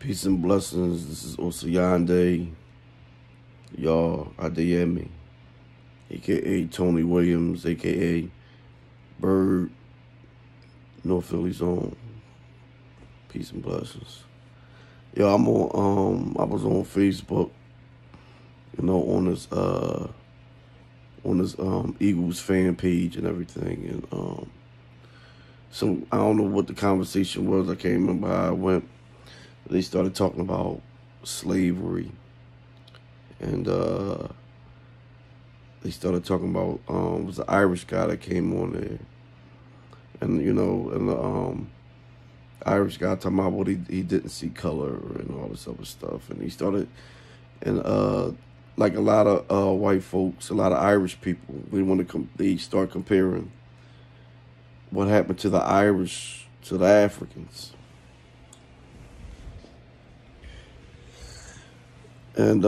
Peace and blessings. This is Osayande, y'all Adeyemi, aka Tony Williams, aka Bird, North Philly's own. Peace and blessings. Yo, I was on Facebook, on this Eagles fan page and everything, and so I don't know what the conversation was. I can't remember how it went. They started talking about slavery, and they started talking about it was the Irish guy that came on there, and the Irish guy talking about what he didn't see color and all this other stuff, and he started, and like a lot of white folks, a lot of Irish people, they start comparing what happened to the Irish to the Africans. And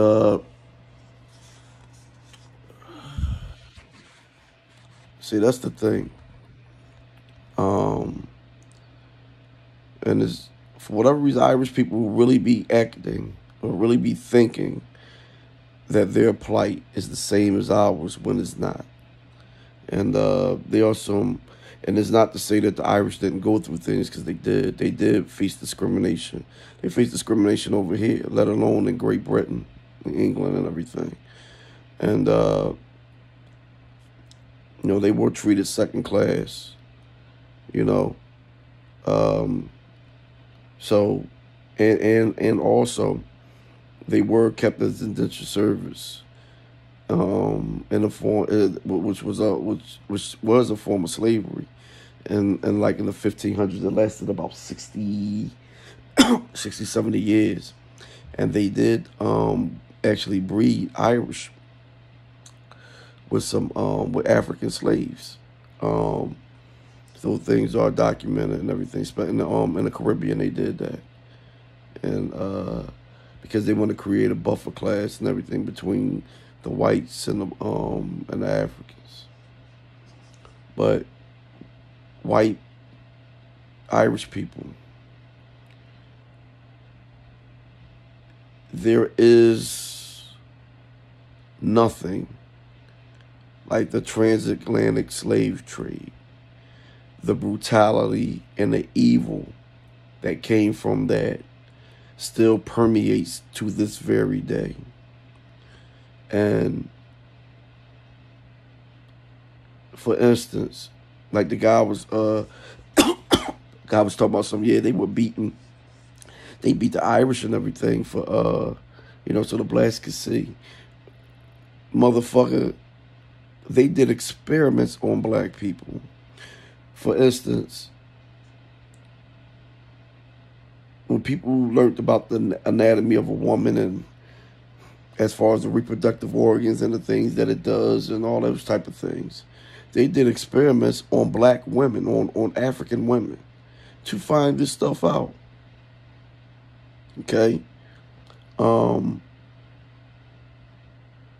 see, that's the thing. Um, and it's, for whatever reason, Irish people will really be acting or really be thinking that their plight is the same as ours when it's not. And there are some, and it's not to say that the Irish didn't go through things, because they did. They did face discrimination. They faced discrimination over here, let alone in Great Britain, in England, and everything. And they were treated second class. You know, um, so and also they were kept as indentured service, in a form which was a form of slavery, and like in the 1500s, it lasted about 60, 70 years, and they did actually breed Irish with some with African slaves. So things are documented and everything. In the Caribbean, they did that, and because they want to create a buffer class and everything between the whites and the Africans. But white Irish people, there is nothing like the transatlantic slave trade. The brutality and the evil that came from that still permeates to this very day. And for instance, like the guy was talking about they were they beat the Irish and everything for so the blacks could see. Motherfucker, they did experiments on black people. For instance, when people learned about the anatomy of a woman, and as far as the reproductive organs and the things that it does and all those type of things, they did experiments on black women, on African women, to find this stuff out. Okay?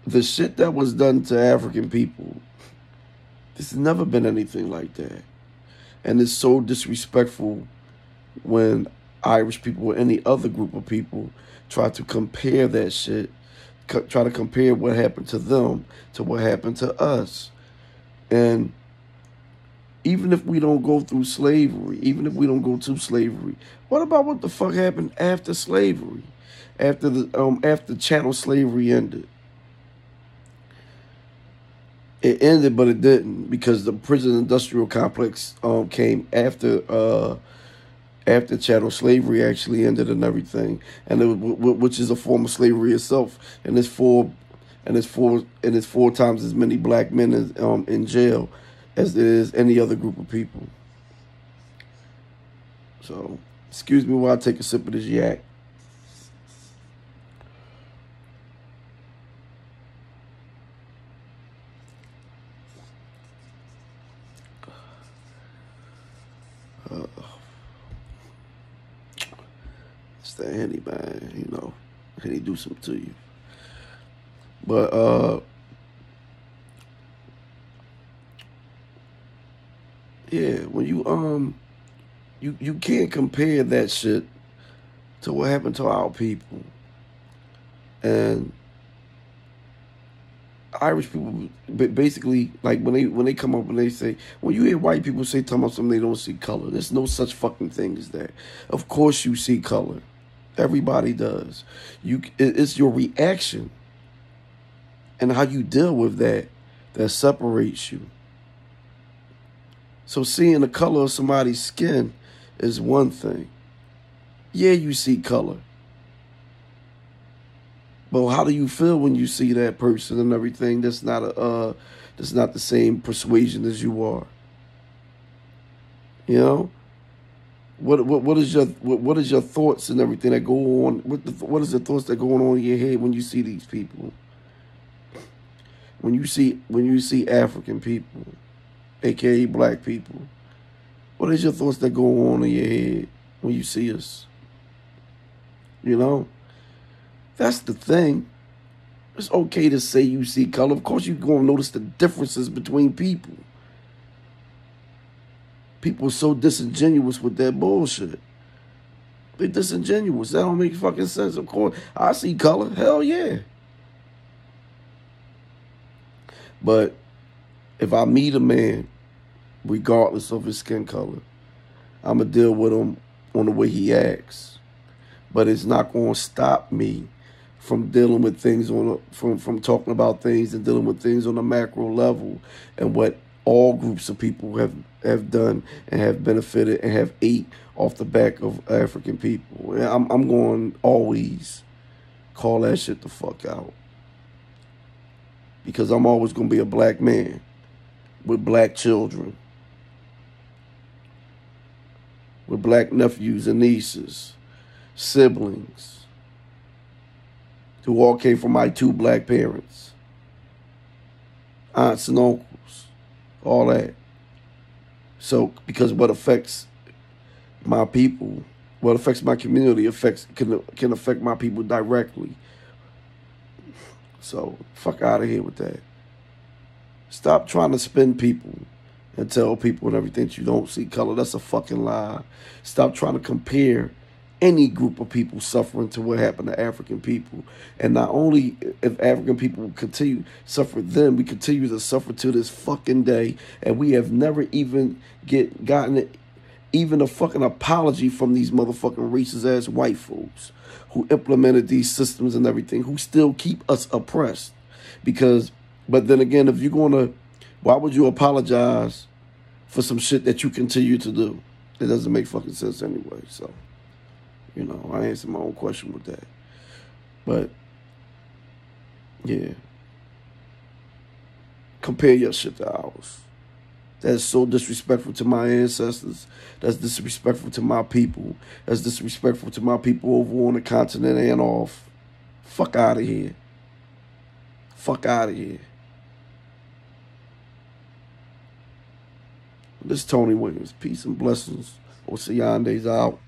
The shit that was done to African people, there's never been anything like that. And it's so disrespectful when Irish people or any other group of people try to compare that shit, try to compare what happened to them to what happened to us. And even if we don't go through slavery, even if we don't go to slavery, what about what the fuck happened after slavery? After chattel slavery ended? It ended, but it didn't, because the prison industrial complex came after chattel slavery actually ended and everything, and which is a form of slavery itself, and it's four times as many black men in jail as there is any other group of people. So, excuse me while I take a sip of this yak. It's the Henny, man. Henny do something to you. But yeah, when you can't compare that shit to what happened to our people. And Irish people, basically, like when they come up and they say, when you hear white people say talking about something, they don't see color. There's no such fucking thing as that. Of course you see color. Everybody does. It's your reaction and how you deal with that separates you. So seeing the color of somebody's skin is one thing. Yeah, you see color. But how do you feel when you see that person and everything that's not the same persuasion as you are? You know? What is your thoughts and everything that go on? What is the thoughts that going on in your head when you see these people? When you see African people, aka black people, what is your thoughts that go on in your head when you see us? You know? That's the thing. It's okay to say you see color. Of course, you're going to notice the differences between people. People are so disingenuous with that bullshit. They're disingenuous. That don't make fucking sense. Of course, I see color. Hell yeah. But if I meet a man, regardless of his skin color, I'm going to deal with him on the way he acts. But it's not going to stop me from dealing with things from talking about things and dealing with things on a macro level, and what all groups of people have done and have benefited and have ate off the back of African people. And I'm going to always call that shit the fuck out, because I'm always going to be a black man with black children, with black nephews and nieces, siblings, who all came from my two black parents, aunts and uncles, all that. So, because what affects my people, what affects my community, can affect my people directly. So, fuck out of here with that. Stop trying to spin people and tell people and everything that you don't see color. That's a fucking lie. Stop trying to compare any group of people suffering to what happened to African people. And not only if African people continue to suffer then, we continue to suffer to this fucking day. And we have never even gotten even a fucking apology from these motherfucking racist ass white folks who implemented these systems and everything, who still keep us oppressed. But then again, if you're gonna, why would you apologize for some shit that you continue to do? It doesn't make fucking sense anyway. So, you know, I answered my own question with that. But, yeah. Compare your shit to ours. That's so disrespectful to my ancestors. That's disrespectful to my people. That's disrespectful to my people over on the continent and off. Fuck out of here. Fuck out of here. This is Tony Williams. Peace and blessings. Oceande's out.